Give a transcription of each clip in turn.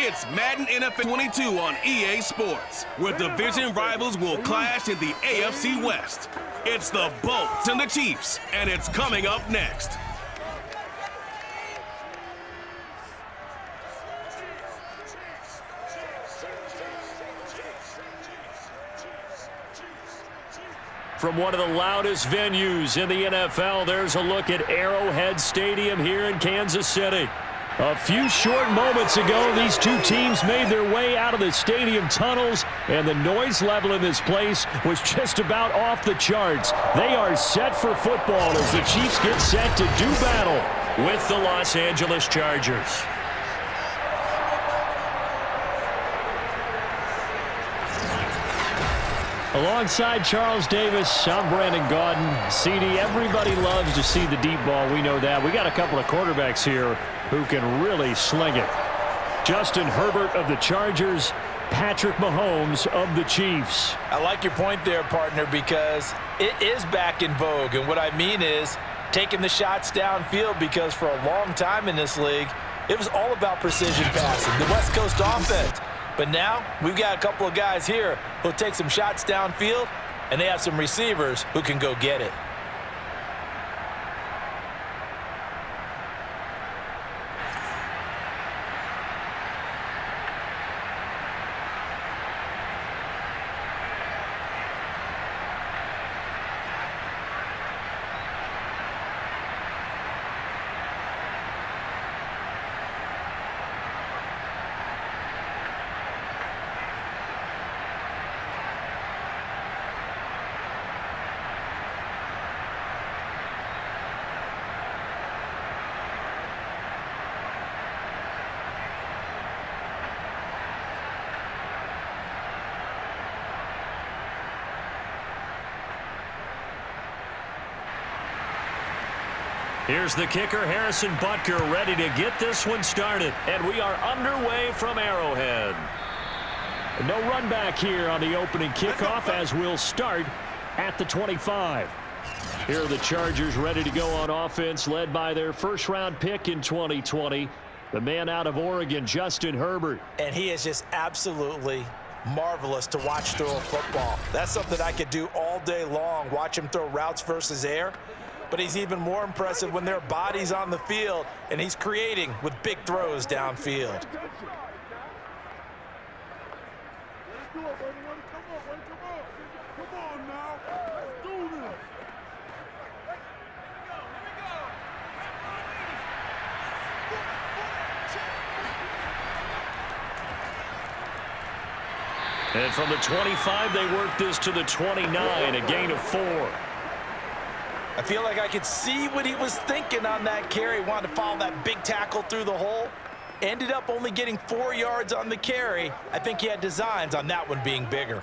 It's Madden NFL 22 on EA Sports, where division rivals will clash in the AFC West. It's the Bolts and the Chiefs, and it's coming up next. From one of the loudest venues in the NFL, there's a look at Arrowhead Stadium here in Kansas City. A few short moments ago, these two teams made their way out of the stadium tunnels, and the noise level in this place was just about off the charts. They are set for football as the Chiefs get set to do battle with the Los Angeles Chargers. Alongside Charles Davis, I'm Brandon Gaudin. CD, everybody loves to see the deep ball. We know that. We got a couple of quarterbacks here who can really sling it. Justin Herbert of the Chargers, Patrick Mahomes of the Chiefs. I like your point there, partner, because it is back in vogue. And what I mean is taking the shots downfield, because for a long time in this league, it was all about precision passing, the West Coast offense. But now we've got a couple of guys here who'll take some shots downfield, and they have some receivers who can go get it. Here's the kicker, Harrison Butker, ready to get this one started. And we are underway from Arrowhead. No run back here on the opening kickoff as we'll start at the 25. Here are the Chargers ready to go on offense, led by their first-round pick in 2020, the man out of Oregon, Justin Herbert. And he is just absolutely marvelous to watch throw a football. That's something I could do all day long, watch him throw routes versus air. But he's even more impressive when there are bodies on the field, and he's creating with big throws downfield. Let's do it, baby. Come on now. Let's do this. And from the 25, they work this to the 29, a gain of 4. I feel like I could see what he was thinking on that carry. Wanted to follow that big tackle through the hole. Ended up only getting 4 yards on the carry. I think he had designs on that one being bigger.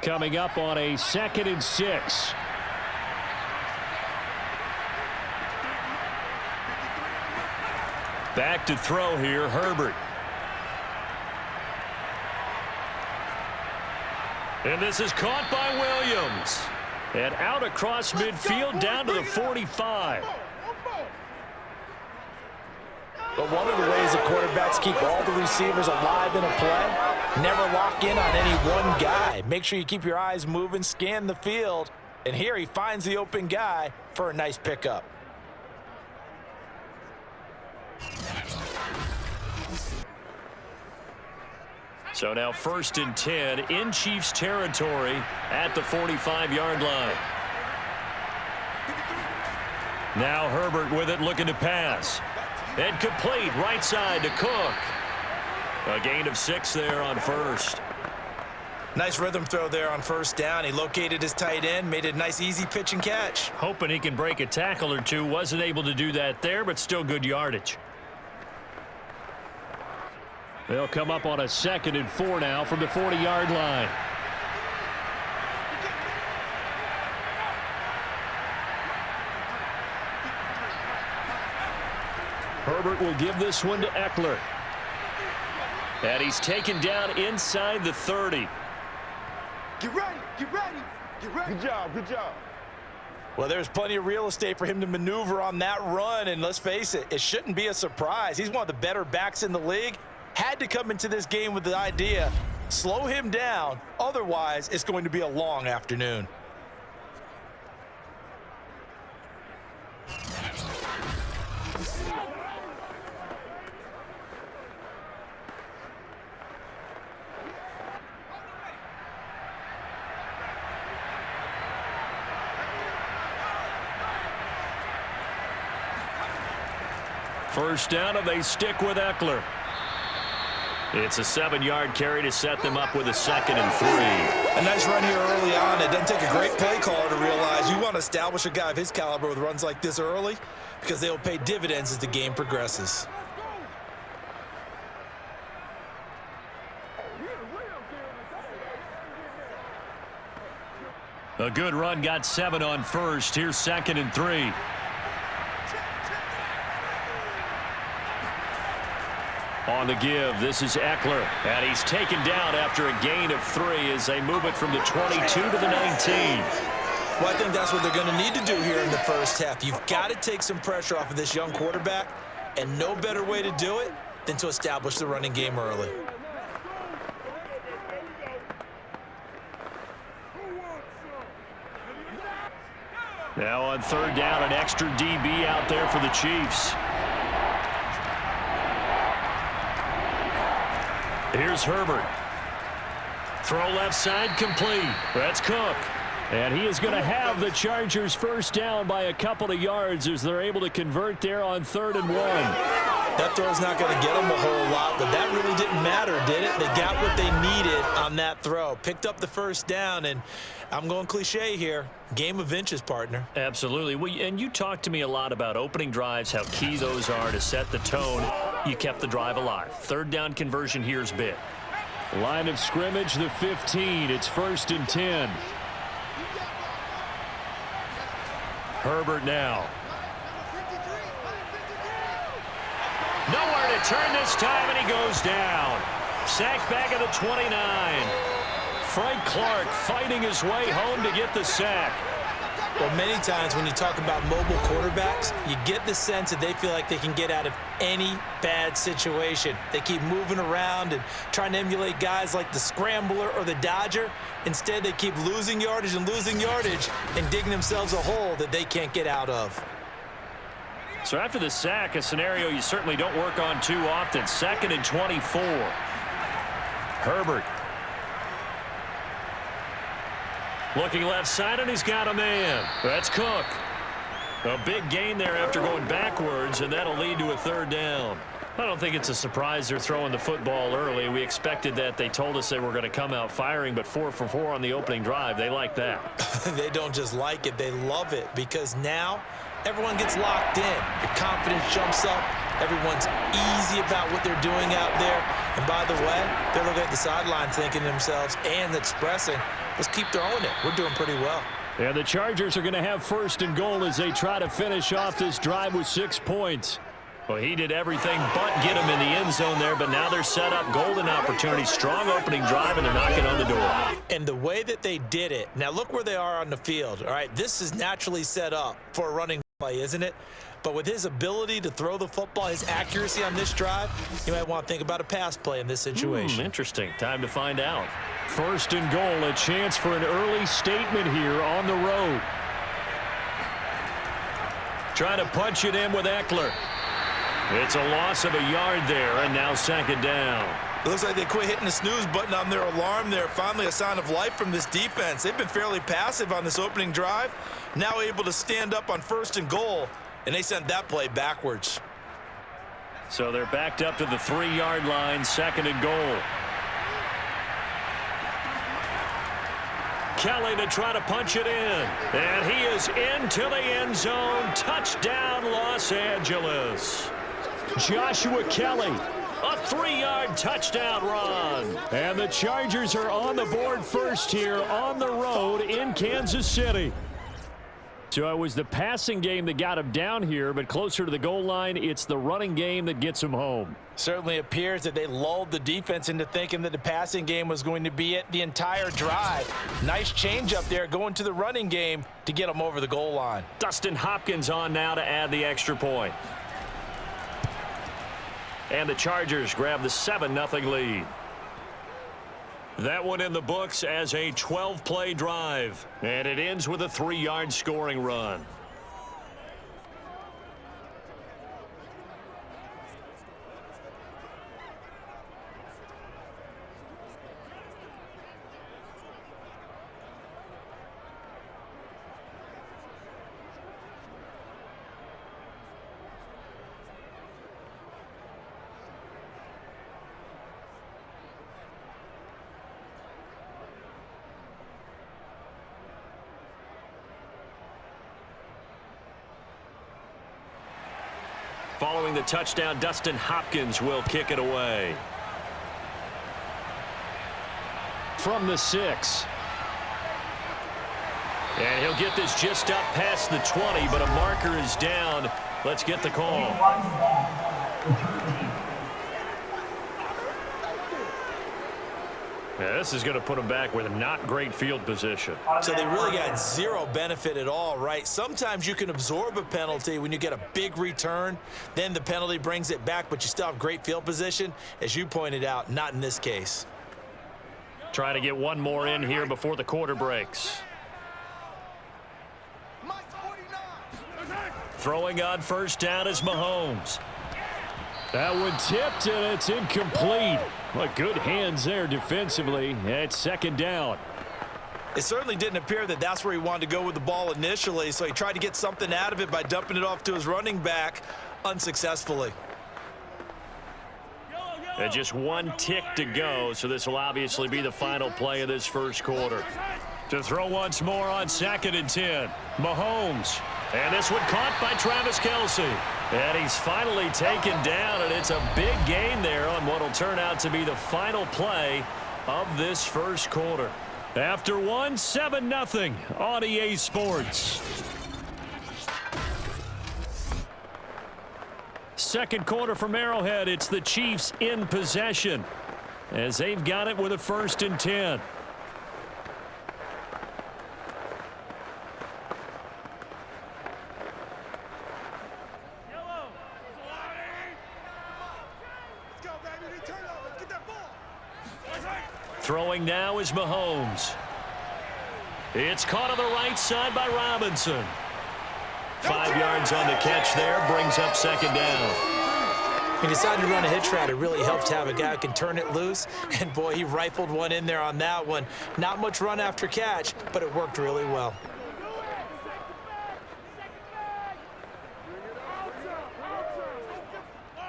Coming up on a 2nd and 6. Back to throw here, Herbert. And this is caught by Williams. And out across midfield down to the 45. But one of the ways the quarterbacks keep all the receivers alive in a play, never lock in on any one guy. Make sure you keep your eyes moving, scan the field. And here he finds the open guy for a nice pickup. So now 1st and 10 in Chiefs territory at the 45-yard line. Now Herbert with it, looking to pass. And complete right side to Cook. A gain of 6 there on first. Nice rhythm throw there on first down. He located his tight end, made it a nice easy pitch and catch. Hoping he can break a tackle or two. Wasn't able to do that there, but still good yardage. They'll come up on a 2nd and 4 now from the 40-yard line. Herbert will give this one to Eckler. And he's taken down inside the 30. Get ready, get ready, get ready. Good job, good job. Well, there's plenty of real estate for him to maneuver on that run, and let's face it, it shouldn't be a surprise. He's one of the better backs in the league, had to come into this game with the idea, slow him down, otherwise it's going to be a long afternoon. First down, and they stick with Eckler. It's a 7-yard carry to set them up with a 2nd and 3. A nice run here early on. It doesn't take a great play caller to realize you want to establish a guy of his caliber with runs like this early because they will pay dividends as the game progresses. A good run, got 7 on first. Here's 2nd and 3. On the give, this is Eckler, and he's taken down after a gain of 3 as they move it from the 22 to the 19. Well, I think that's what they're going to need to do here in the first half. You've got to take some pressure off of this young quarterback, and no better way to do it than to establish the running game early. Now on 3rd down, an extra DB out there for the Chiefs. Here's Herbert. Throw left side complete. That's Cook. And he is going to have the Chargers first down by a couple of yards as they're able to convert there on 3rd and 1. That throw's not going to get them a whole lot, but that really didn't matter, did it? They got what they needed on that throw. Picked up the first down, and I'm going cliche here. Game of inches, partner. Absolutely. Well, and you talked to me a lot about opening drives, how key those are to set the tone. You kept the drive alive. 3rd down conversion here's big. Line of scrimmage, the 15. It's 1st and 10. Herbert now. Nowhere to turn this time, and he goes down. Sacked back at the 29. Frank Clark fighting his way home to get the sack. Well, many times when you talk about mobile quarterbacks, you get the sense that they feel like they can get out of any bad situation. They keep moving around and trying to emulate guys like the Scrambler or the Dodger. Instead, they keep losing yardage and digging themselves a hole that they can't get out of. So after the sack, a scenario you certainly don't work on too often. 2nd and 24. Herbert. Looking left side, and he's got a man. That's Cook. A big gain there after going backwards, and that'll lead to a 3rd down. I don't think it's a surprise they're throwing the football early. We expected that. They told us they were going to come out firing, but 4 for 4 on the opening drive. They like that. They don't just like it. They love it because now everyone gets locked in. Your confidence jumps up. Everyone's easy about what they're doing out there. And by the way, they're looking at the sideline thinking to themselves and expressing, let's keep throwing it. We're doing pretty well. And the Chargers are going to have 1st and goal as they try to finish off this drive with 6 points. Well, he did everything but get him in the end zone there, but now they're set up. Golden opportunity, strong opening drive, and they're knocking on the door. And the way that they did it, now look where they are on the field. All right, this is naturally set up for a running play, isn't it? But with his ability to throw the football, his accuracy on this drive, you might want to think about a pass play in this situation. Interesting. Time to find out. 1st and goal, a chance for an early statement here on the road. Trying to punch it in with Eckler. It's a loss of a yard there, and now 2nd down. It looks like they quit hitting the snooze button on their alarm there. Finally a sign of life from this defense. They've been fairly passive on this opening drive. Now able to stand up on 1st and goal, and they sent that play backwards. So they're backed up to the 3-yard line, 2nd and goal. Kelly to try to punch it in. And he is into the end zone. Touchdown, Los Angeles. Joshua Kelly, a 3-yard touchdown run. And the Chargers are on the board first here on the road in Kansas City. So it was the passing game that got him down here, but closer to the goal line, it's the running game that gets him home. Certainly appears that they lulled the defense into thinking that the passing game was going to be it the entire drive. Nice change up there going to the running game to get them over the goal line. Dustin Hopkins on now to add the extra point. And the Chargers grab the 7-0 lead. That one in the books as a 12-play drive. And it ends with a 3-yard scoring run. Following the touchdown, Dustin Hopkins will kick it away. From the 6. And he'll get this just up past the 20, but a marker is down. Let's get the call. Yeah, this is going to put them back with not great field position. So they really got zero benefit at all, right? Sometimes you can absorb a penalty when you get a big return. Then the penalty brings it back, but you still have great field position. As you pointed out, not in this case. Trying to get one more in here before the quarter breaks. Throwing on first down is Mahomes. That one tipped, and it's incomplete. Well, good hands there defensively. It's second down. It certainly didn't appear that that's where he wanted to go with the ball initially, so he tried to get something out of it by dumping it off to his running back unsuccessfully. And just one tick to go, so this will obviously be the final play of this first quarter. To throw once more on 2nd and 10. Mahomes. And this one caught by Travis Kelce. And he's finally taken down, and it's a big gain there on what will turn out to be the final play of this first quarter. After one, 7-0 on EA Sports. Second quarter from Arrowhead, it's the Chiefs in possession as they've got it with a 1st and 10. Throwing now is Mahomes. It's caught on the right side by Robinson. 5 yards on the catch there, brings up 2nd down. He decided to run a hitch route. It really helped to have a guy who can turn it loose. And, boy, he rifled one in there on that one. Not much run after catch, but it worked really well.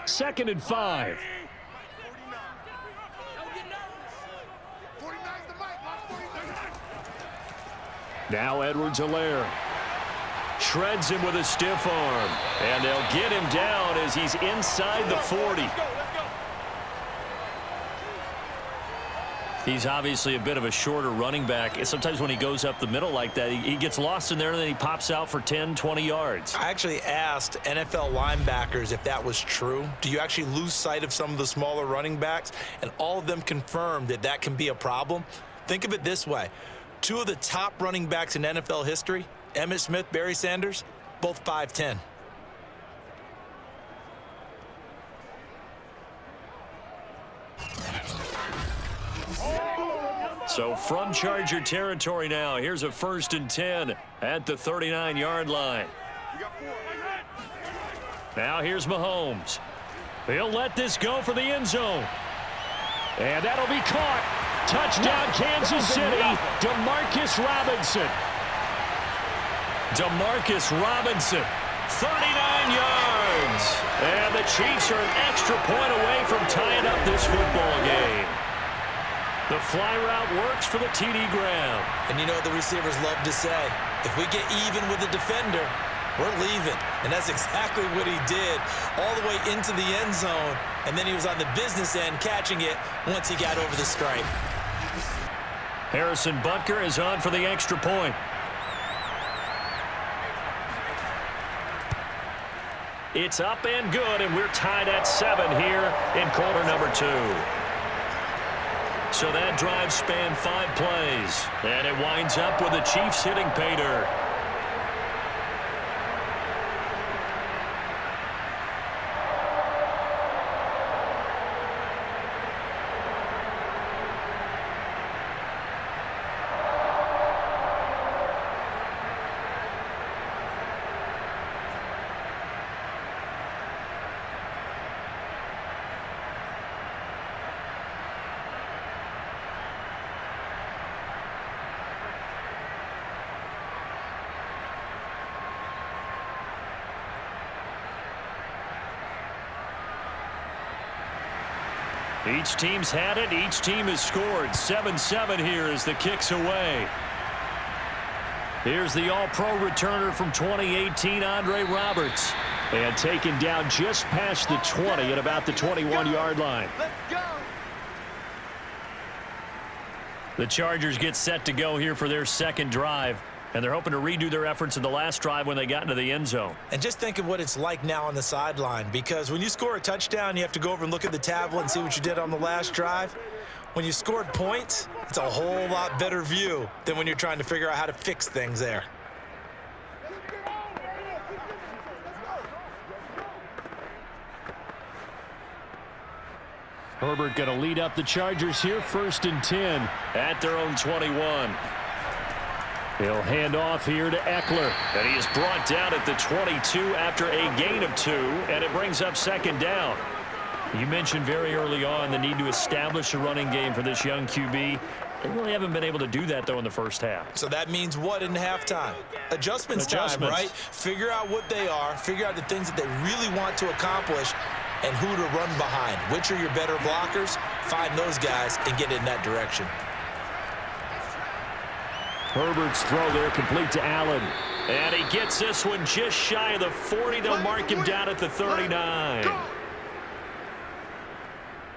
Second and 5. Now Edwards-Helaire shreds him with a stiff arm, and they'll get him down as he's inside the 40. He's obviously a bit of a shorter running back. Sometimes when he goes up the middle like that, he gets lost in there, and then he pops out for 10, 20 yards. I actually asked NFL linebackers if that was true. Do you actually lose sight of some of the smaller running backs? And all of them confirmed that that can be a problem. Think of it this way. 2 of the top running backs in NFL history, Emmitt Smith, Barry Sanders, both 5'10". So from Charger territory now, here's a 1st and 10 at the 39-yard line. Now here's Mahomes. He'll let this go for the end zone. And that'll be caught. Touchdown, Kansas City, Demarcus Robinson. Demarcus Robinson, 39 yards. And the Chiefs are an extra point away from tying up this football game. The fly route works for the TD Graham. And you know what the receivers love to say? If we get even with the defender, we're leaving. And that's exactly what he did all the way into the end zone. And then he was on the business end catching it once he got over the stripe. Harrison Butker is on for the extra point. It's up and good, and we're tied at 7 here in quarter number 2. So that drive spanned 5 plays, and it winds up with the Chiefs hitting pay dirt. Each team's had it. Each team has scored. 7-7 here as the kick's away. Here's the all-pro returner from 2018, Andre Roberts. And taken down just past the 20 at about the 21-yard line. Let's go. The Chargers get set to go here for their second drive. And they're hoping to redo their efforts in the last drive when they got into the end zone. And just think of what it's like now on the sideline, because when you score a touchdown, you have to go over and look at the tablet and see what you did on the last drive. When you scored points, it's a whole lot better view than when you're trying to figure out how to fix things there. Herbert going to lead up the Chargers here, 1st and 10 at their own 21. He'll hand off here to Eckler, and he is brought down at the 22 after a gain of 2, and it brings up 2nd down. You mentioned very early on the need to establish a running game for this young QB. They really haven't been able to do that, though, in the first half. So that means what in halftime? Adjustments time, right? Figure out what they are, figure out the things that they really want to accomplish, and who to run behind. Which are your better blockers? Find those guys and get in that direction. Herbert's throw there complete to Allen. And he gets this one just shy of the 40. They'll mark him down at the 39.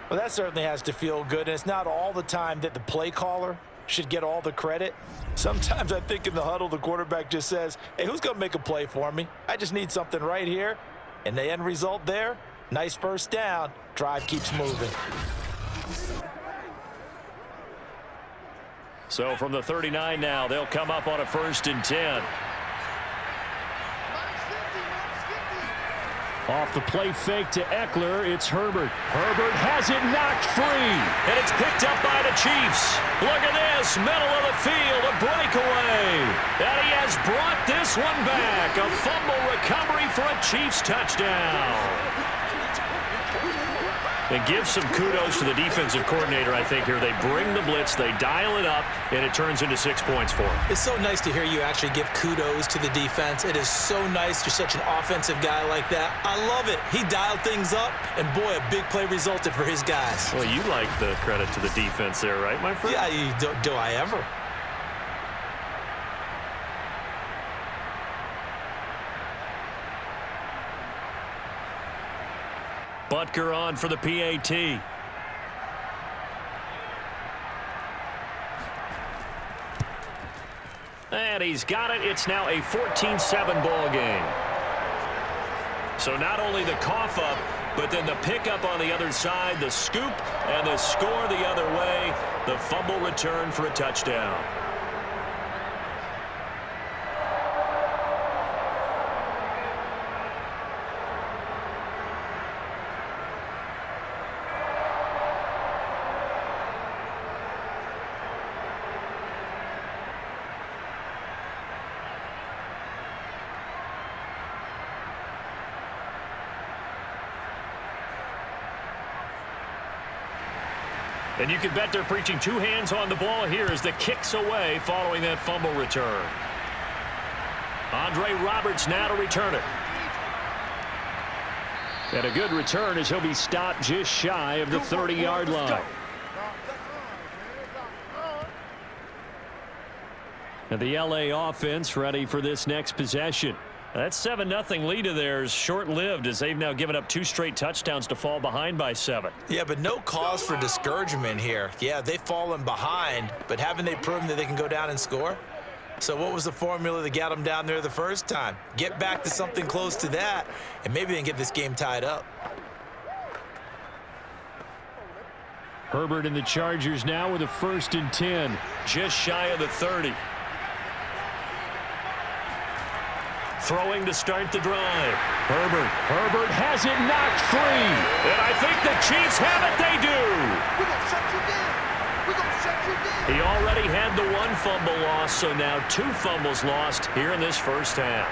Well, that certainly has to feel good, and it's not all the time that the play caller should get all the credit. Sometimes I think in the huddle, the quarterback just says, hey, who's going to make a play for me? I just need something right here. And the end result there, nice first down. Drive keeps moving. So from the 39 now, they'll come up on a 1st and 10. Off the play fake to Eckler, it's Herbert. Herbert has it knocked free, and it's picked up by the Chiefs. Look at this, middle of the field, a breakaway. And he has brought this one back. A fumble recovery for a Chiefs touchdown. And give some kudos to the defensive coordinator, I think, here. They bring the blitz, they dial it up, and it turns into 6 points for them. It's so nice to hear you actually give kudos to the defense. It is so nice. You're such an offensive guy like that. I love it. He dialed things up, and boy, a big play resulted for his guys. Well, you like the credit to the defense there, right, my friend? Yeah, do I ever? Butker on for the PAT. And he's got it. It's now a 14-7 ball game. So not only the cough up, but then the pickup on the other side, the scoop, and the score the other way. The fumble return for a touchdown. And you can bet they're preaching 2 hands on the ball here as the kick's away following that fumble return. Andre Roberts now to return it. And a good return as he'll be stopped just shy of the 30-yard line. And the LA offense ready for this next possession. That 7-0 lead of theirs short-lived as they've now given up 2 straight touchdowns to fall behind by 7. Yeah, but no cause for discouragement here. Yeah, they've fallen behind, but haven't they proven that they can go down and score? So what was the formula that got them down there the first time? Get back to something close to that, and maybe they can get this game tied up. Herbert and the Chargers now with a 1st and 10, just shy of the 30. Throwing to start the drive. Herbert has it knocked free. And I think the Chiefs have it. They do. We're going to shut you down. We're going to shut you down. He already had the 1 fumble loss, so now 2 fumbles lost here in this first half.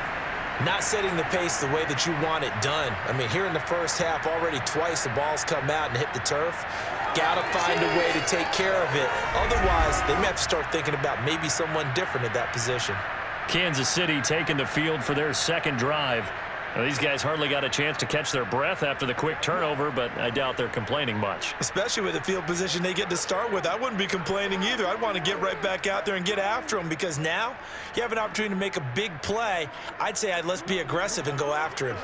Not setting the pace the way that you want it done. I mean, here in the first half, already twice the ball's come out and hit the turf. Got to find a way to take care of it. Otherwise, they may have to start thinking about maybe someone different at that position. Kansas City taking the field for their second drive. Well, these guys hardly got a chance to catch their breath after the quick turnover, but I doubt they're complaining much. Especially with the field position they get to start with. I wouldn't be complaining either. I'd want to get right back out there and get after them, because now you have an opportunity to make a big play. I'd say let's be aggressive and go after him.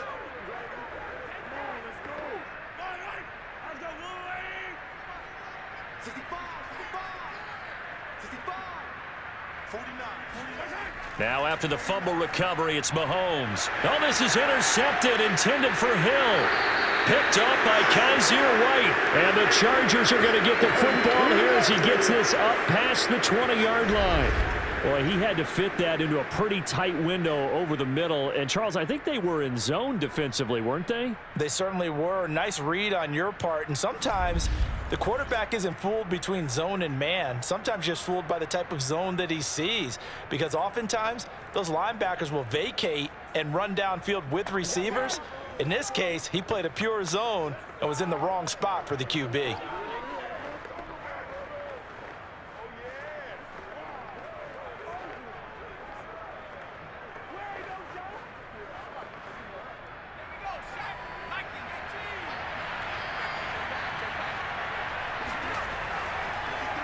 Now after the fumble recovery, it's Mahomes. Oh, this is intercepted, intended for Hill. Picked up by Kaiser White. And the Chargers are going to get the football here as he gets this up past the 20-yard line. Boy, he had to fit that into a pretty tight window over the middle. And, Charles, I think they were in zone defensively, weren't they? They certainly were. Nice read on your part. And sometimes the quarterback isn't fooled between zone and man. Sometimes just fooled by the type of zone that he sees. Because oftentimes, those linebackers will vacate and run downfield with receivers. In this case, he played a pure zone and was in the wrong spot for the QB.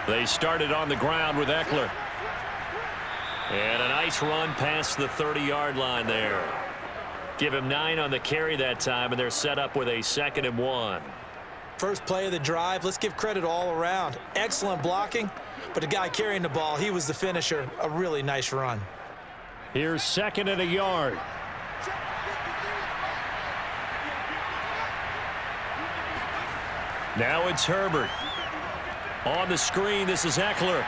They started on the ground with Eckler. And a nice run past the 30-yard line there. Give him 9 on the carry that time, and they're set up with a 2nd and 1. First play of the drive, let's give credit all around. Excellent blocking, but the guy carrying the ball, he was the finisher. A really nice run. Here's 2nd and a yard. Now it's Herbert. On the screen, this is Eckler.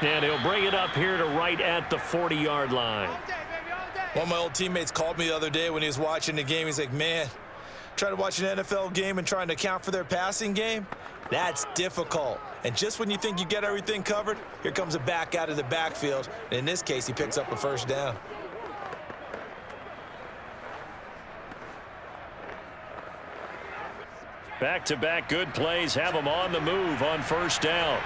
And he'll bring it up here to right at the 40-yard line. One of my old teammates called me the other day when he was watching the game. He's like, man, trying to watch an NFL game and trying to account for their passing game, that's difficult. And just when you think you get everything covered, here comes a back out of the backfield. And in this case, he picks up a first down. Back-to-back good plays have them on the move on first down.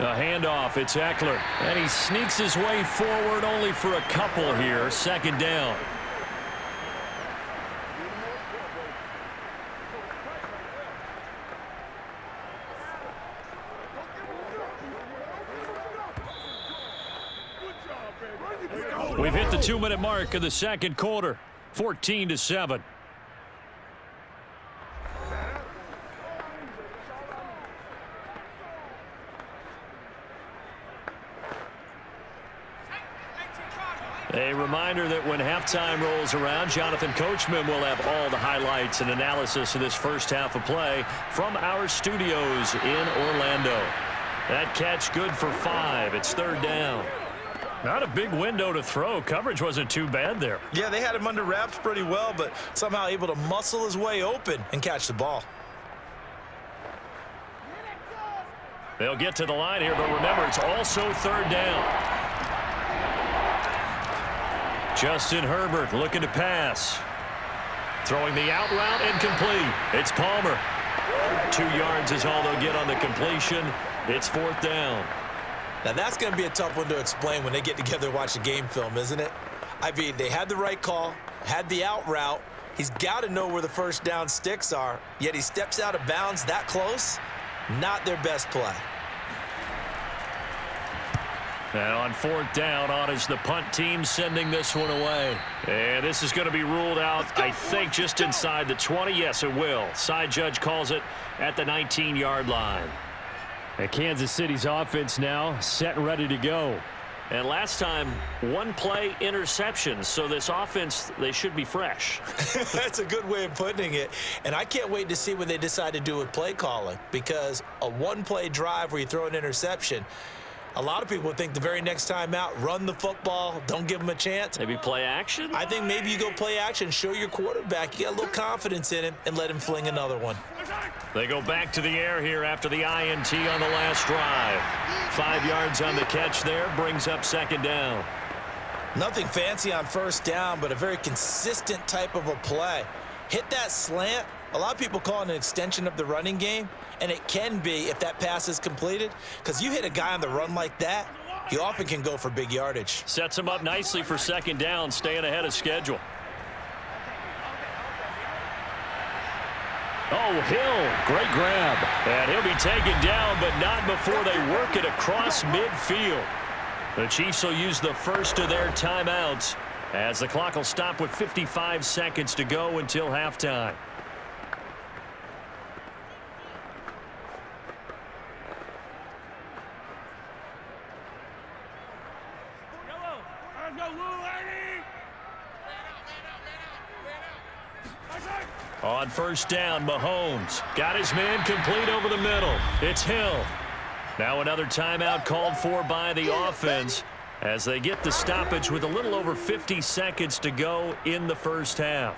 A handoff, it's Eckler. And he sneaks his way forward only for a couple here. 2nd down. We've hit the 2-minute mark of the second quarter. 14-7. A reminder that when halftime rolls around, Jonathan Coachman will have all the highlights and analysis of this first half of play from our studios in Orlando. That catch good for 5. It's 3rd down. Not a big window to throw. Coverage wasn't too bad there. Yeah, they had him under wraps pretty well, but somehow able to muscle his way open and catch the ball. They'll get to the line here, but remember, it's also 3rd down. Justin Herbert looking to pass. Throwing the out route incomplete. It's Palmer. 2 yards is all they'll get on the completion. It's 4th down. Now that's going to be a tough one to explain when they get together and watch the game film, isn't it? I mean, they had the right call, had the out route. He's got to know where the first down sticks are, yet he steps out of bounds that close. Not their best play. And on 4th down, on is the punt team sending this one away. And this is going to be ruled out, I think, just inside the 20. Yes, it will. Side judge calls it at the 19-yard line. And Kansas City's offense now set and ready to go. And last time, 1-play interceptions. So this offense, they should be fresh. That's a good way of putting it. And I can't wait to see what they decide to do with play calling, because a 1-play drive where you throw an interception, a lot of people would think the very next time out, run the football, don't give them a chance. Maybe play action? I think maybe you go play action, show your quarterback, you got a little confidence in him, and let him fling another one. They go back to the air here after the INT on the last drive. 5 yards on the catch there, brings up 2nd down. Nothing fancy on first down, but a very consistent type of a play. Hit that slant. A lot of people call it an extension of the running game, and it can be if that pass is completed, because you hit a guy on the run like that, he often can go for big yardage. Sets him up nicely for second down, staying ahead of schedule. Oh, Hill, great grab. And he'll be taken down, but not before they work it across midfield. The Chiefs will use the first of their timeouts as the clock will stop with 55 seconds to go until halftime. On first down, Mahomes got his man complete over the middle. It's Hill. Now another timeout called for by the offense as they get the stoppage with a little over 50 seconds to go in the first half.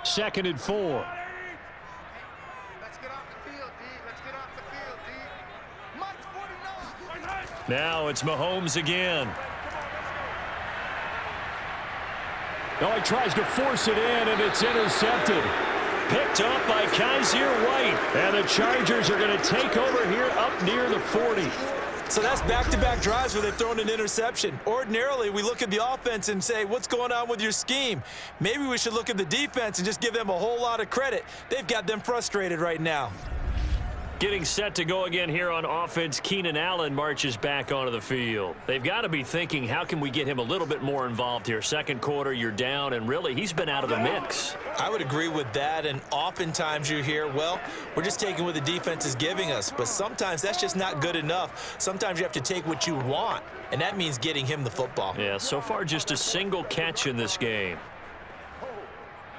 Second and 4. Let's get off the field, D. Let's get off the field, D. Mike 49. Now it's Mahomes again. Oh, he tries to force it in, and it's intercepted. Picked up by Kaiser White. And the Chargers are going to take over here up near the 40. So that's back-to-back drives where they've thrown an interception. Ordinarily, we look at the offense and say, what's going on with your scheme? Maybe we should look at the defense and just give them a whole lot of credit. They've got them frustrated right now. Getting set to go again here on offense, Keenan Allen marches back onto the field. They've got to be thinking, how can we get him a little bit more involved here? Second quarter, you're down, and really, he's been out of the mix. I would agree with that, and oftentimes you hear, well, we're just taking what the defense is giving us, but sometimes that's just not good enough. Sometimes you have to take what you want, and that means getting him the football. Yeah, so far just a single catch in this game.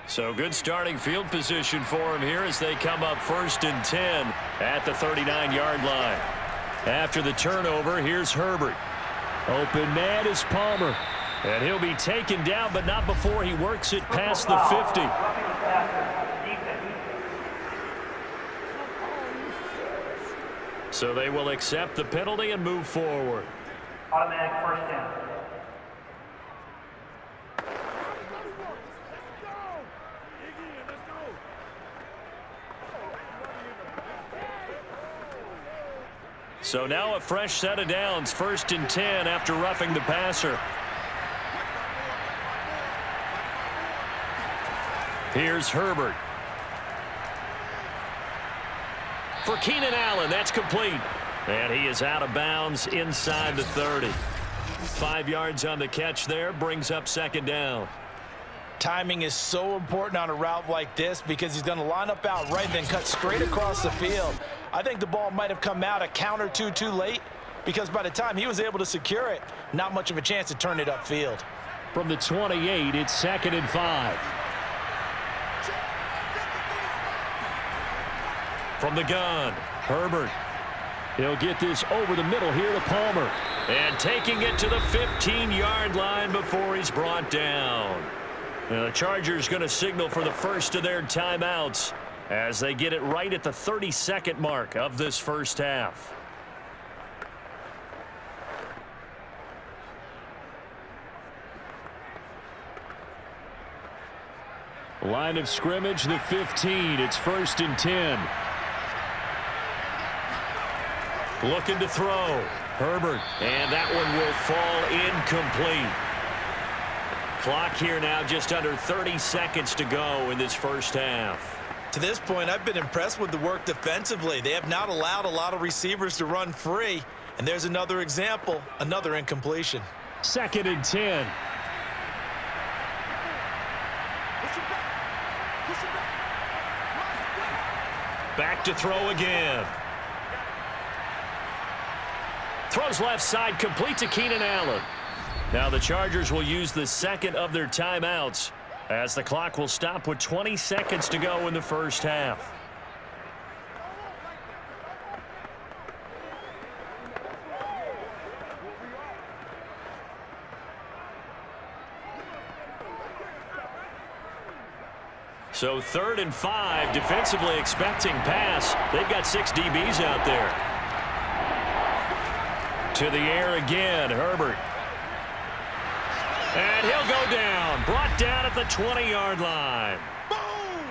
So good starting field position for him here as they come up 1st and 10 at the 39-yard line. After the turnover, here's Herbert. Open man is Palmer. And he'll be taken down, but not before he works it past the 50. So they will accept the penalty and move forward. Automatic first down. So now a fresh set of downs, 1st and 10 after roughing the passer. Here's Herbert. For Keenan Allen, that's complete. And he is out of bounds inside the 30. 5 yards on the catch there, brings up second down. Timing is so important on a route like this because he's going to line up out right and then cut straight across the field. I think the ball might have come out a count or two too late because by the time he was able to secure it, not much of a chance to turn it upfield. From the 28, it's 2nd and 5. From the gun, Herbert. He'll get this over the middle here to Palmer. And taking it to the 15-yard line before he's brought down. Now the Chargers going to signal for the first of their timeouts as they get it right at the 30-second mark of this first half. Line of scrimmage, the 15. It's 1st and 10. Looking to throw. Herbert. And that one will fall incomplete. Clock here now just under 30 seconds to go in this first half. To this point, I've been impressed with the work defensively. They have not allowed a lot of receivers to run free. And there's another example, another incompletion. 2nd and 10. Back to throw again. Throws left side, complete to Keenan Allen. Now the Chargers will use the second of their timeouts as the clock will stop with 20 seconds to go in the first half. So 3rd and 5, defensively expecting pass. They've got 6 DBs out there. To the air again, Herbert. And he'll go down. Brought down at the 20-yard line.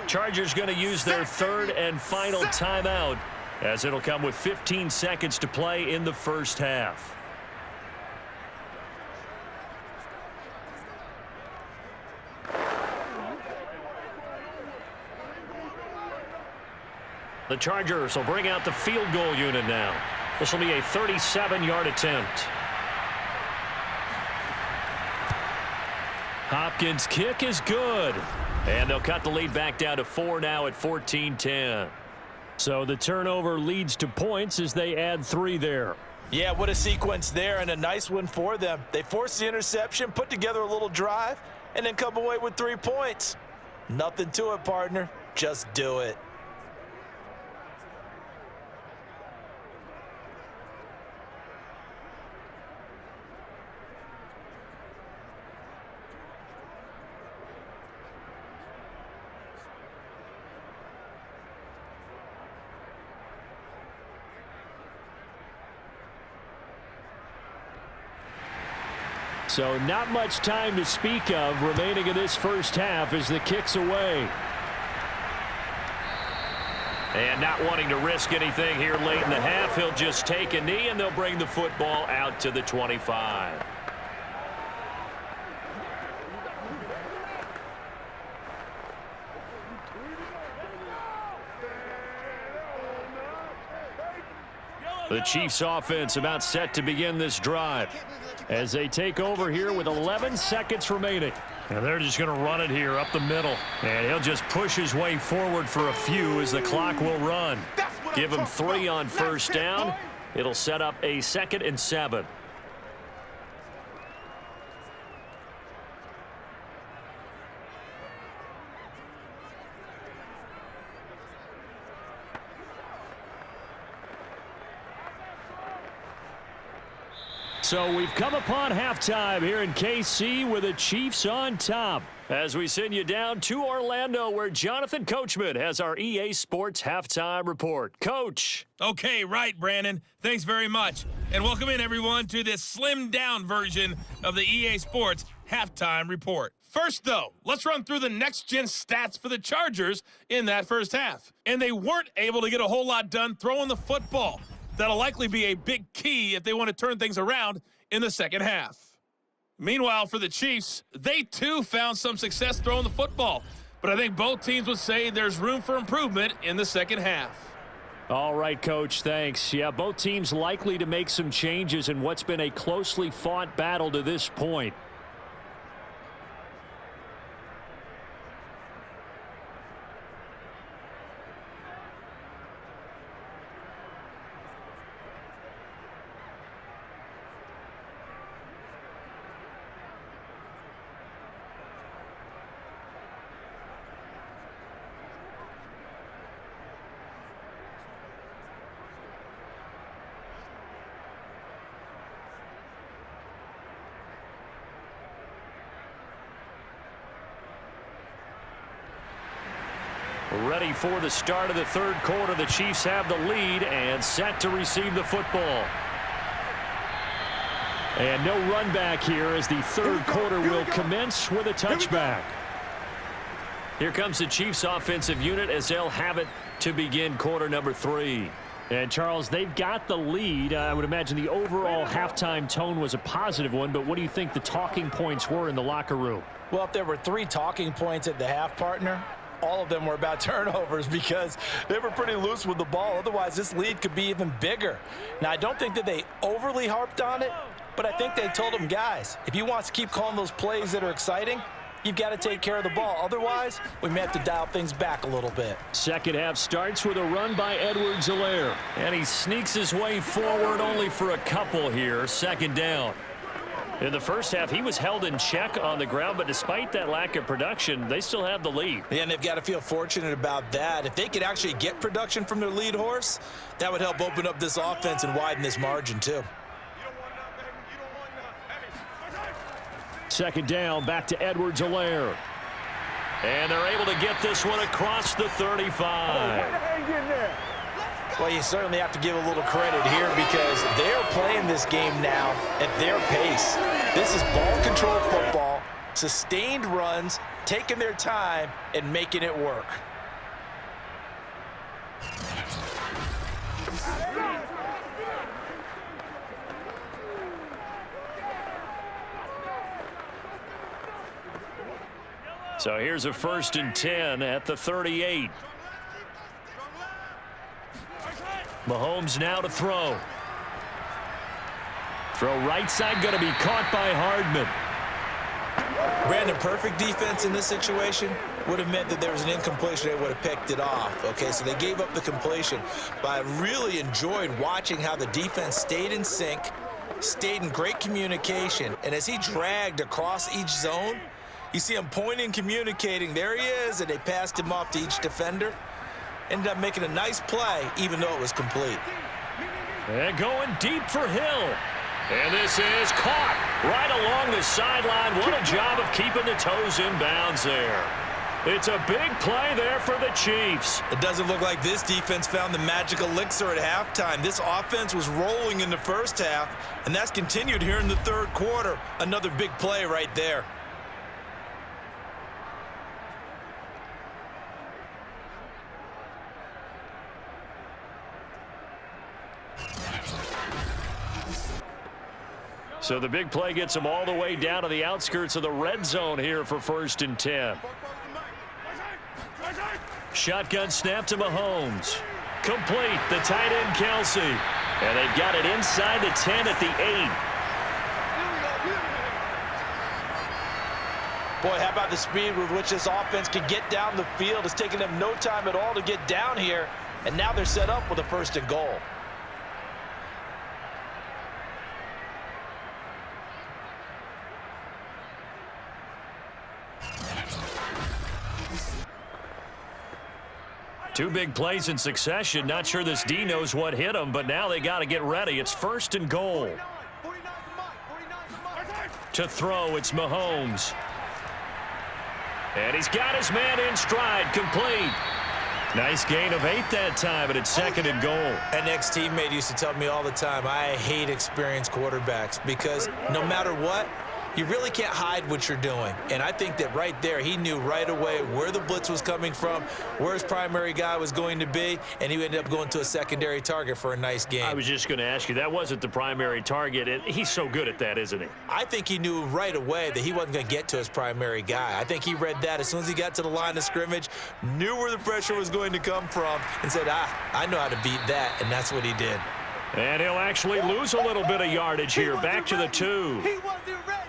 Chargers going to use their third and final timeout, as it'll come with 15 seconds to play in the first half. The Chargers will bring out the field goal unit now. This will be a 37-yard attempt. Hopkins' kick is good. And they'll cut the lead back down to 4 now at 14-10. So the turnover leads to points as they add 3 there. Yeah, what a sequence there, and a nice one for them. They forced the interception, put together a little drive, and then come away with 3 points. Nothing to it, partner. Just do it. So not much time to speak of remaining in this first half as the kick's away. And not wanting to risk anything here late in the half, he'll just take a knee and they'll bring the football out to the 25. The Chiefs offense about set to begin this drive as they take over here with 11 seconds remaining. And they're just going to run it here up the middle. And he'll just push his way forward for a few as the clock will run. Give him 3 on first down. It'll set up a 2nd and 7. So we've come upon halftime here in KC with the Chiefs on top. As we send you down to Orlando, where Jonathan Coachman has our EA Sports halftime report. Coach. Okay, right, Brandon. Thanks very much. And welcome in, everyone, to this slimmed-down version of the EA Sports halftime report. First, though, let's run through the next-gen stats for the Chargers in that first half. And they weren't able to get a whole lot done throwing the football. That'll likely be a big key if they want to turn things around in the second half. Meanwhile, for the Chiefs, they too found some success throwing the football. But I think both teams would say there's room for improvement in the second half. All right, Coach, thanks. Yeah, both teams likely to make some changes in what's been a closely fought battle to this point. Ready for the start of the third quarter. The Chiefs have the lead and set to receive the football. And no run back here as the third quarter will commence with a touchback. Here comes the Chiefs offensive unit as they'll have it to begin quarter number 3. And Charles, they've got the lead. I would imagine the overall halftime tone was a positive one, but what do you think the talking points were in the locker room? Well, if there were 3 talking points at the half, partner, all of them were about turnovers because they were pretty loose with the ball. Otherwise, this lead could be even bigger. Now, I don't think that they overly harped on it, but I think they told them, guys, if you want to keep calling those plays that are exciting, you've got to take care of the ball. Otherwise, we may have to dial things back a little bit. Second half starts with a run by Edwards-Helaire. And he sneaks his way forward only for a couple here. Second down. In the first half, he was held in check on the ground, but despite that lack of production, they still have the lead. Yeah, and they've got to feel fortunate about that. If they could actually get production from their lead horse, that would help open up this offense and widen this margin too. Second down, back to Edwards-Helaire. And they're able to get this one across the 35. Well, you certainly have to give a little credit here because they're playing this game now at their pace. This is ball control football. sustained runs, taking their time, and making it work. So here's a 1st and 10 at the 38. Mahomes now to throw. Throw right side, going to be caught by Hardman. Brandon, perfect defense in this situation would have meant that there was an incompletion. They would have picked it off. Okay, so they gave up the completion. But I really enjoyed watching how the defense stayed in sync, stayed in great communication. And as he dragged across each zone, you see him pointing, communicating. There he is, and they passed him off to each defender. Ended up making a nice play, even though it was complete. And going deep for Hill. And this is caught right along the sideline. What a job of keeping the toes in bounds there. It's a big play there for the Chiefs. It doesn't look like this defense found the magic elixir at halftime. This offense was rolling in the first half, and that's continued here in the third quarter. Another big play right there. So the big play gets them all the way down to the outskirts of the red zone here for 1st and 10. Shotgun snap to Mahomes. Complete. The tight end, Kelsey. And they've got it inside the 10 at the 8. Boy, how about the speed with which this offense can get down the field? It's taking them no time at all to get down here, and now they're set up with a 1st and goal. Two big plays in succession. Not sure this D knows what hit him, but now they got to get ready. It's 1st and goal. To throw, it's Mahomes. And he's got his man in stride, complete. Nice gain of 8 that time, but it's 2nd and goal. An ex-teammate used to tell me all the time, I hate experienced quarterbacks because no matter what, you really can't hide what you're doing. And I think that right there, he knew right away where the blitz was coming from, where his primary guy was going to be, and he ended up going to a secondary target for a nice game. I was just going to ask you, that wasn't the primary target. He's so good at that, isn't he? I think he knew right away that he wasn't going to get to his primary guy. I think he read that as soon as he got to the line of scrimmage, knew where the pressure was going to come from, and said, I know how to beat that, and that's what he did. And he'll actually lose a little bit of yardage here, back to the 2. He wasn't ready.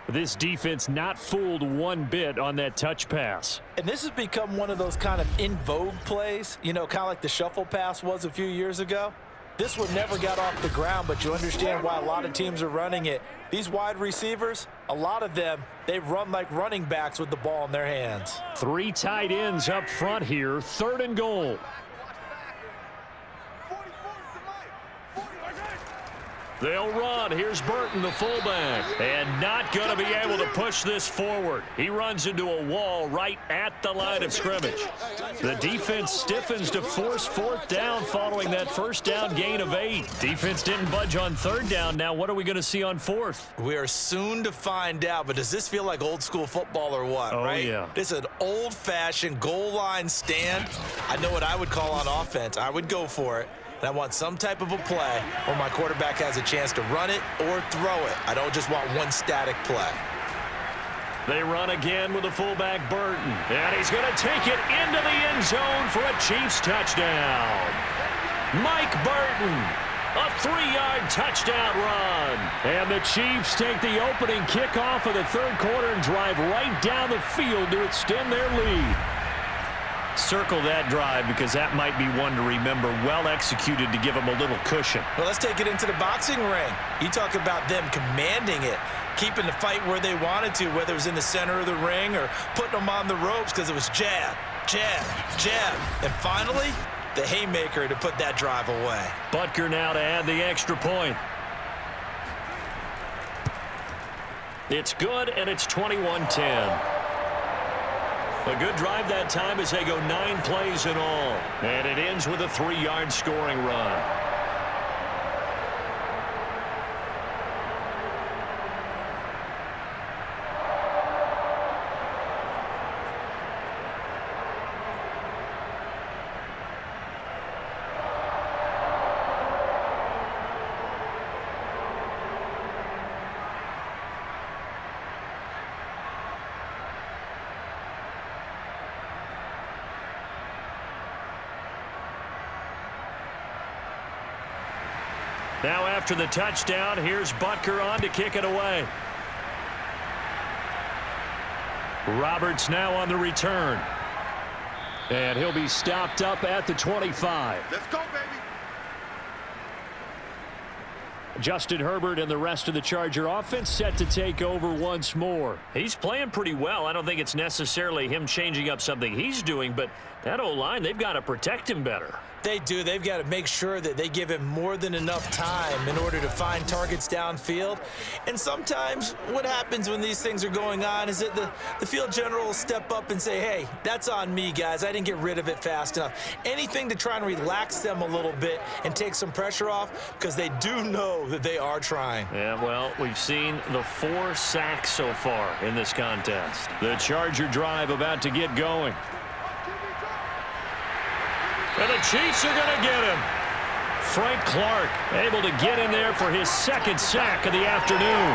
This defense not fooled one bit on that touch pass. And this has become one of those kind of in vogue plays, you know, kind of like the shuffle pass was a few years ago. This one never got off the ground, but you understand why a lot of teams are running it. These wide receivers, a lot of them, they run like running backs with the ball in their hands. 3 tight ends up front here, 3rd and goal. They'll run. Here's Burton, the fullback. And not going to be able to push this forward. He runs into a wall right at the line of scrimmage. The defense stiffens to force 4th down following that 1st down gain of 8. Defense didn't budge on 3rd down. Now what are we going to see on 4th? We are soon to find out, but does this feel like old school football or what, right? Yeah. This is an old-fashioned goal line stand. I know what I would call on offense. I would go for it. And I want some type of a play where my quarterback has a chance to run it or throw it. I don't just want one static play. They run again with the fullback Burton. And he's going to take it into the end zone for a Chiefs touchdown. Mike Burton, a 3-yard touchdown run. And the Chiefs take the opening kickoff of the 3rd quarter and drive right down the field to extend their lead. Circle that drive because that might be one to remember. Well executed to give them a little cushion. Well, let's take it into the boxing ring. You talk about them commanding it, keeping the fight where they wanted to, whether it was in the center of the ring or putting them on the ropes because it was jab, jab, jab. And finally, the haymaker to put that drive away. Butker now to add the extra point. It's good, and it's 21-10. A good drive that time as they go 9 plays in all. And it ends with a 3-yard scoring run. Now after the touchdown, here's Butker on to kick it away. Roberts now on the return. And he'll be stopped up at the 25. Let's go, baby. Justin Herbert and the rest of the Charger offense set to take over once more. He's playing pretty well. I don't think it's necessarily him changing up something he's doing, but that O-line, they've got to protect him better. They do. They've got to make sure that they give him more than enough time in order to find targets downfield. And sometimes what happens when these things are going on is that the field general will step up and say, hey, that's on me, guys. I didn't get rid of it fast enough. Anything to try and relax them a little bit and take some pressure off, because they do know that they are trying. Yeah, well, we've seen the 4 sacks so far in this contest. The Charger drive about to get going. And the Chiefs are going to get him. Frank Clark able to get in there for his 2nd sack of the afternoon.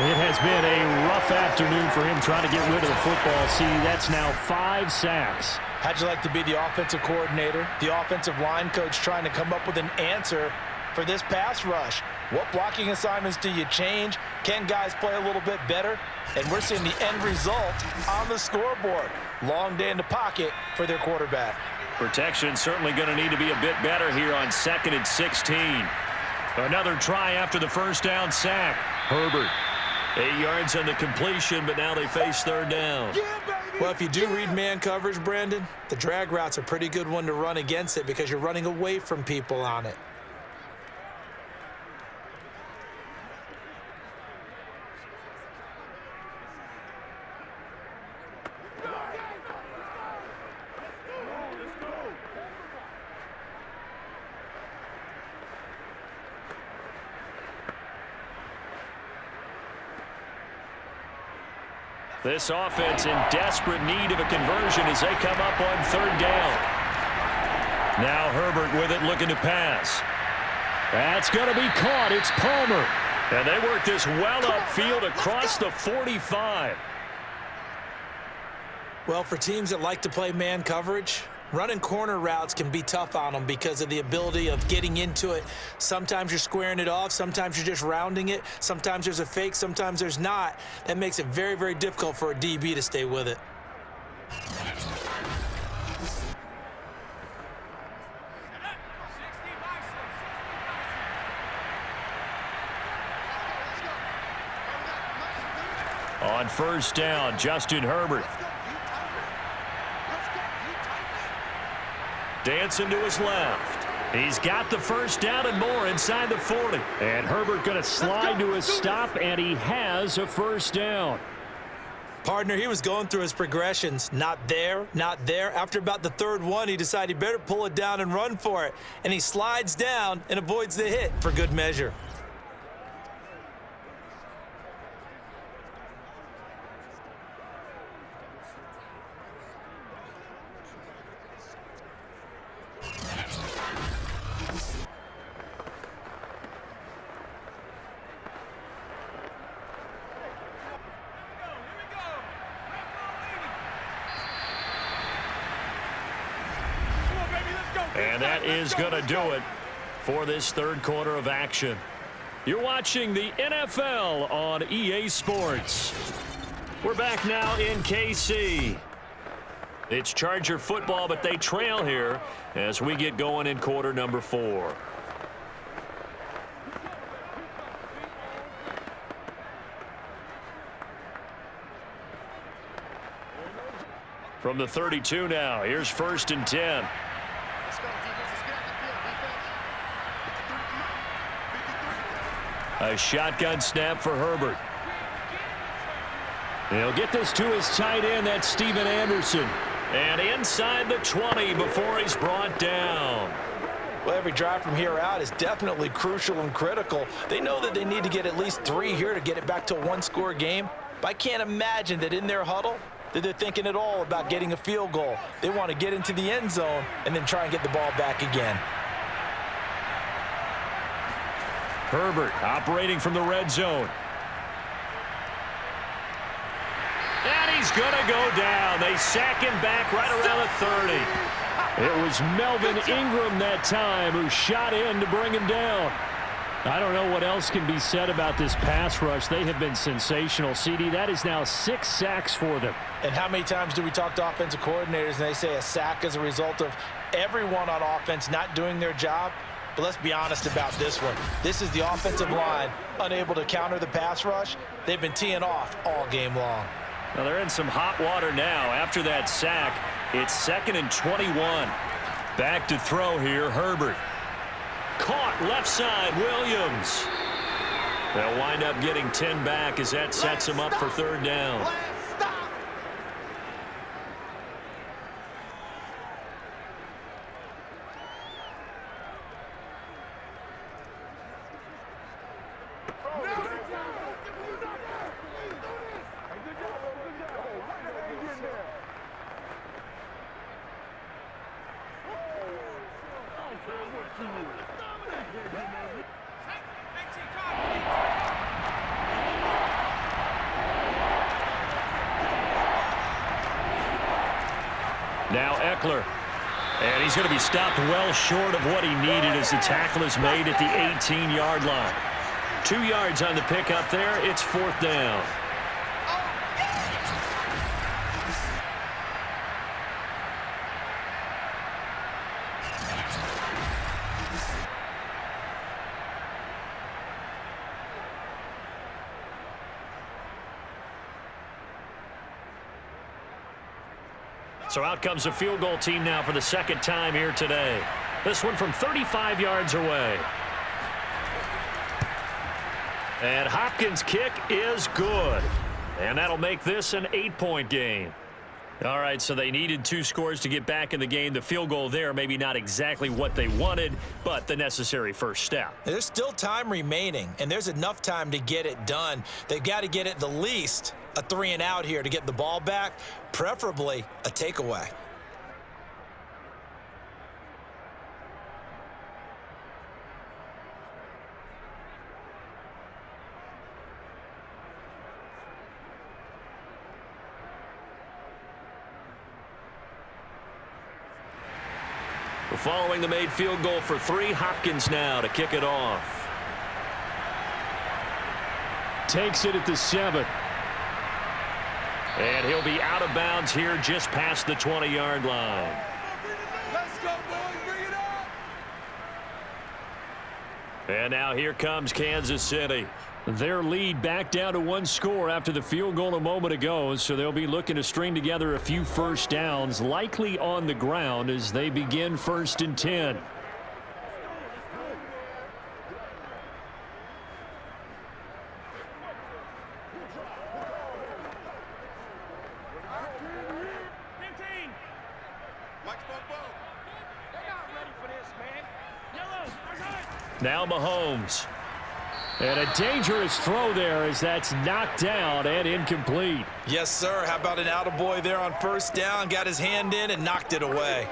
It has been a rough afternoon for him trying to get rid of the football. See, that's now 5 sacks. How'd you like to be the offensive coordinator, the offensive line coach, trying to come up with an answer for this pass rush? What blocking assignments do you change? Can guys play a little bit better? And we're seeing the end result on the scoreboard. Long day in the pocket for their quarterback. Protection certainly going to need to be a bit better here on 2nd and 16. Another try after the first down sack. Herbert, 8 yards on the completion, but now they face 3rd down. Well, if you do read man coverage, Brandon, the drag route's a pretty good one to run against it because you're running away from people on it. This offense in desperate need of a conversion as they come up on 3rd down. Now Herbert with it, looking to pass. That's going to be caught. It's Palmer. And they work this well upfield across the 45. Well, for teams that like to play man coverage, running corner routes can be tough on them because of the ability of getting into it. Sometimes you're squaring it off. Sometimes you're just rounding it. Sometimes there's a fake. Sometimes there's not. That makes it very, very difficult for a DB to stay with it. On 1st down, Justin Herbert. Dancing to his left. He's got the 1st down and more inside the 40. And Herbert going to slide to a stop, and he has a 1st down. Partner, he was going through his progressions. Not there, not there. After about the 3rd one, he decided he better pull it down and run for it. And he slides down and avoids the hit for good measure. And that is going to do it for this 3rd quarter of action. You're watching the NFL on EA Sports. We're back now in KC. It's Charger football, but they trail here as we get going in quarter number 4. From the 32 now, here's 1st and 10. A shotgun snap for Herbert. He'll get this to his tight end, that's Steven Anderson. And inside the 20 before he's brought down. Well, every drive from here out is definitely crucial and critical. They know that they need to get at least 3 here to get it back to a 1-score game. But I can't imagine that in their huddle that they're thinking at all about getting a field goal. They want to get into the end zone and then try and get the ball back again. Herbert operating from the red zone. And he's going to go down. They sack him back right around the 30. It was Melvin Ingram that time who shot in to bring him down. I don't know what else can be said about this pass rush. They have been sensational, CD. That is now 6 sacks for them. And how many times do we talk to offensive coordinators and they say a sack is a result of everyone on offense not doing their job? But let's be honest about this one. This is the offensive line unable to counter the pass rush. They've been teeing off all game long. Well, they're in some hot water now. After that sack, it's 2nd and 21. Back to throw here, Herbert. Caught left side, Williams. They'll wind up getting 10 back as that sets them up for 3rd down. Now Eckler. And he's going to be stopped well short of what he needed as the tackle is made at the 18-yard line. 2 yards on the pickup there. It's 4th down. So out comes a field goal team now for the 2nd time here today. This one from 35 yards away. And Hopkins' kick is good. And that'll make this an 8-point game. All right, so they needed 2 scores to get back in the game. The field goal there, maybe not exactly what they wanted, but the necessary first step. There's still time remaining, and there's enough time to get it done. They've got to get it the least a 3-and-out here to get the ball back, preferably a takeaway. Following the made field goal for 3, Hopkins now to kick it off. Takes it at the 7. And he'll be out of bounds here just past the 20-yard line. Let's go, boys. Bring it up. And now here comes Kansas City. Their lead back down to 1 score after the field goal a moment ago, so they'll be looking to string together a few first downs, likely on the ground as they begin 1st and 10. Now Mahomes. And a dangerous throw there as that's knocked down and incomplete. Yes, sir. How about an attaboy there on 1st down? Got his hand in and knocked it away.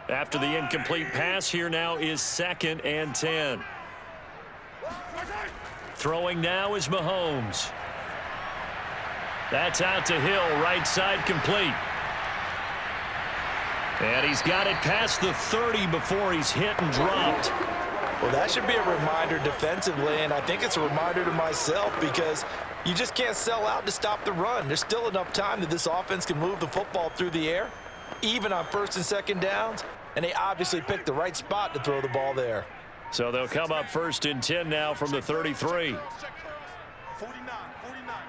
After the incomplete pass, here now is 2nd and 10. Throwing now is Mahomes. That's out to Hill, right side complete. And he's got it past the 30 before he's hit and dropped. Well, that should be a reminder defensively, and I think it's a reminder to myself because you just can't sell out to stop the run. There's still enough time that this offense can move the football through the air, even on 1st and 2nd downs, and they obviously picked the right spot to throw the ball there. So they'll come up 1st and 10 now from the 33. 49,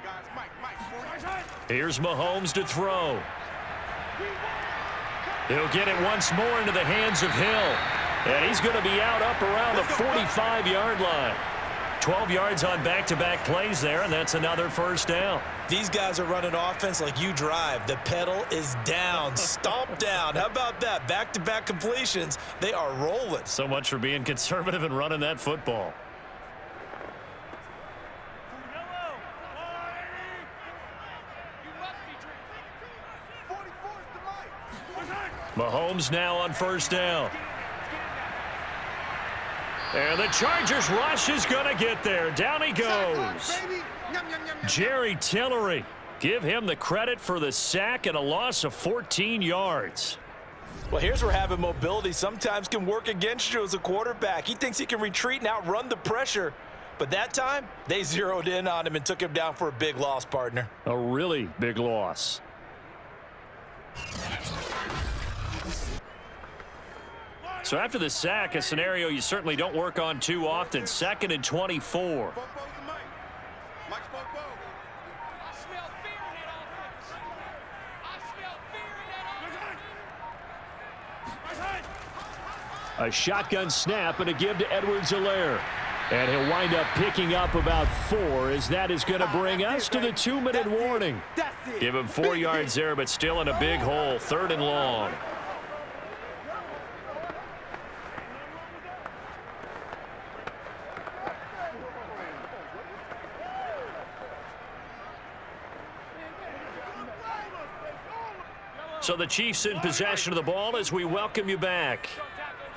guys. Mike. Here's Mahomes to throw. He'll get it once more into the hands of Hill. And he's going to be out up around the 45-yard line. 12 yards on back-to-back plays there, and that's another 1st down. These guys are running offense like you drive. The pedal is down, stomp down. How about that? Back-to-back completions. They are rolling. So much for being conservative and running that football. Mahomes now on 1st down. And the Chargers rush is going to get there. Down he goes. Jerry Tillery Give him the credit for the sack and a loss of 14 yards. Well, here's where having mobility sometimes can work against you as a quarterback. He thinks he can retreat and outrun the pressure. But that time, they zeroed in on him and took him down for a big loss, partner. A really big loss. So after the sack, a scenario you certainly don't work on too often. 2nd and 24. A shotgun snap and a give to Edwards-Helaire. And he'll wind up picking up about 4 as that is going to bring us to the 2-minute warning. Give him 4 yards there, but still in a big hole. 3rd and long. So the Chiefs in possession of the ball as we welcome you back.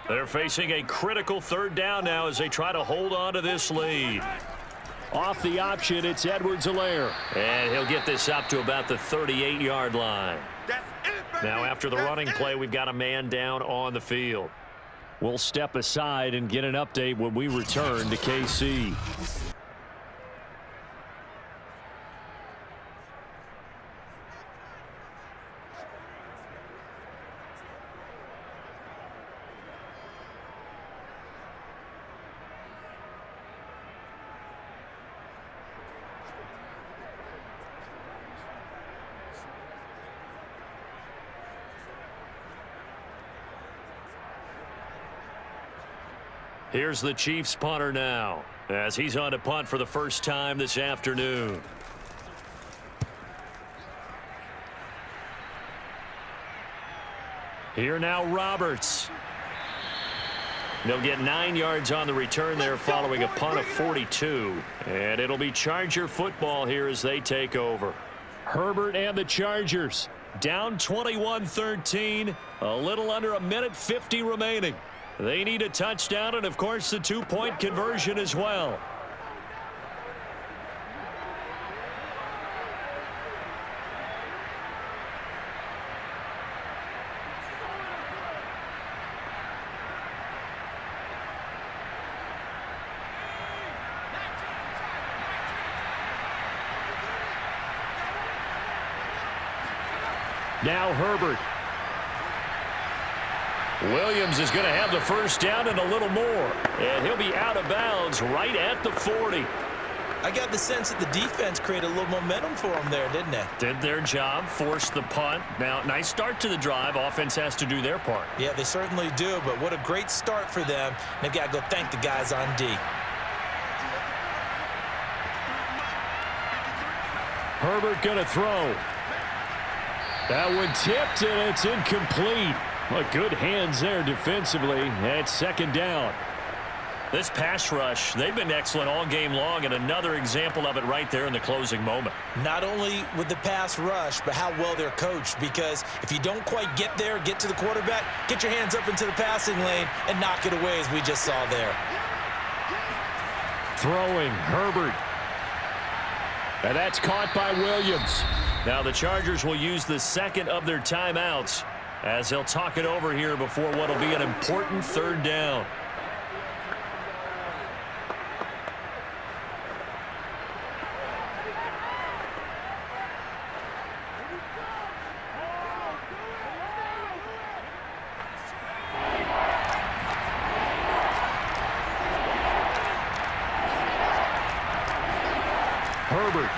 They're facing a critical 3rd down now as they try to hold on to this lead. Off the option, it's Edwards-Helaire. And he'll get this up to about the 38-yard line. Now after the running play, we've got a man down on the field. We'll step aside and get an update when we return to KC. Here's the Chiefs punter now as he's on to punt for the first time this afternoon. Here now Roberts. They'll get 9 yards on the return there following a punt of 42. And it'll be Charger football here as they take over. Herbert and the Chargers down 21-13. A little under a minute 50 remaining. They need a touchdown and, of course, the 2-point conversion as well. Now Herbert. Williams is going to have the first down and a little more. And he'll be out of bounds right at the 40. I got the sense that the defense created a little momentum for them there, didn't they? Did their job, forced the punt. Now, nice start to the drive. Offense has to do their part. Yeah, they certainly do, but what a great start for them. They've got to go thank the guys on D. Herbert going to throw. That one tipped, and it's incomplete. But good hands there defensively at 2nd down. This pass rush, they've been excellent all game long, and another example of it right there in the closing moment. Not only with the pass rush, but how well they're coached, because if you don't quite get there, get to the quarterback, get your hands up into the passing lane and knock it away as we just saw there. Throwing, Herbert. And that's caught by Williams. Now the Chargers will use the second of their timeouts as they'll talk it over here before what will be an important 3rd down. Herbert.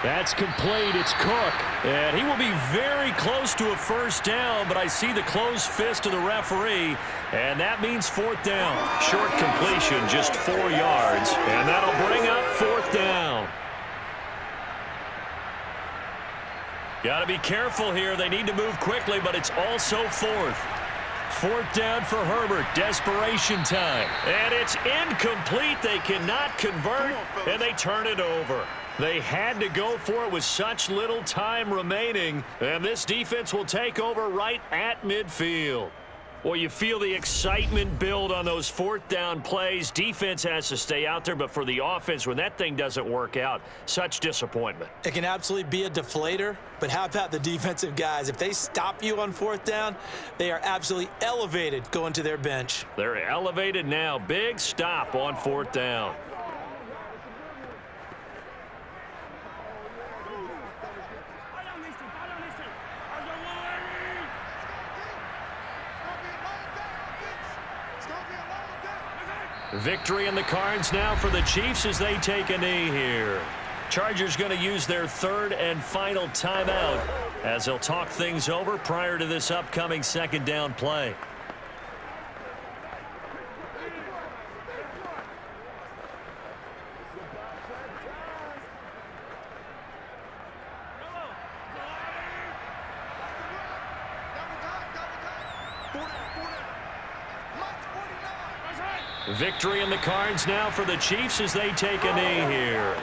That's complete. It's Cook. And he will be very close to a first down, but I see the closed fist of the referee, and that means 4th down. Short completion, just 4 yards, and that'll bring up 4th down. Got to be careful here. They need to move quickly, but it's also 4th. 4th down for Herbert. Desperation time. And it's incomplete. They cannot convert, and they turn it over. They had to go for it with such little time remaining, and this defense will take over right at midfield. Well, you feel the excitement build on those fourth down plays. Defense has to stay out there, but for the offense, when that thing doesn't work out, such disappointment. It can absolutely be a deflator, but how about the defensive guys? If they stop you on fourth down, they are absolutely elevated going to their bench. They're elevated now. Big stop on fourth down. Victory in the cards now for the Chiefs as they take a knee here. Chargers going to use their third and final timeout as they'll talk things over prior to this upcoming second down play. Victory in the cards now for the Chiefs as they take a knee here.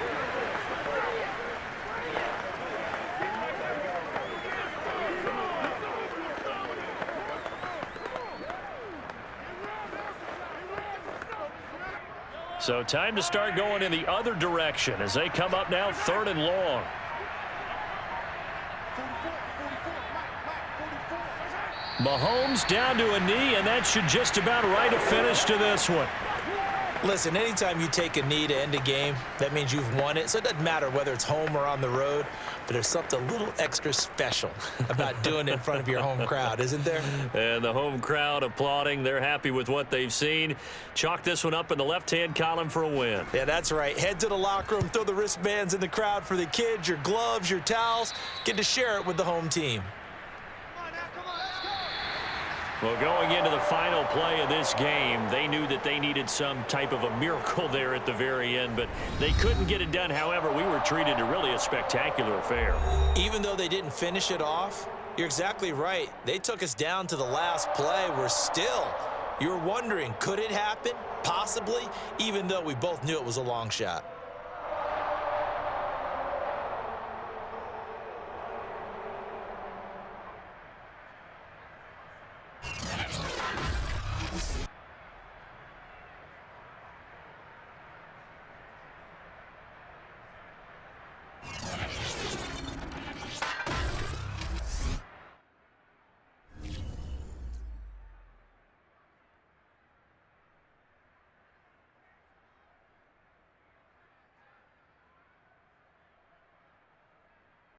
So time to start going in the other direction as they come up now third and long. Mahomes down to a knee, and that should just about write a finish to this one. Listen, anytime you take a knee to end a game, that means you've won it. So it doesn't matter whether it's home or on the road, but there's something a little extra special about doing it in front of your home crowd, isn't there? And the home crowd applauding. They're happy with what they've seen. Chalk this one up in the left-hand column for a win. Yeah, that's right. Head to the locker room, throw the wristbands in the crowd for the kids, your gloves, your towels. Get to share it with the home team. Well, going into the final play of this game, they knew that they needed some type of a miracle there at the very end, but they couldn't get it done. However, we were treated to really a spectacular affair. Even though they didn't finish it off, you're exactly right. They took us down to the last play. You're wondering, could it happen? Possibly, even though we both knew it was a long shot.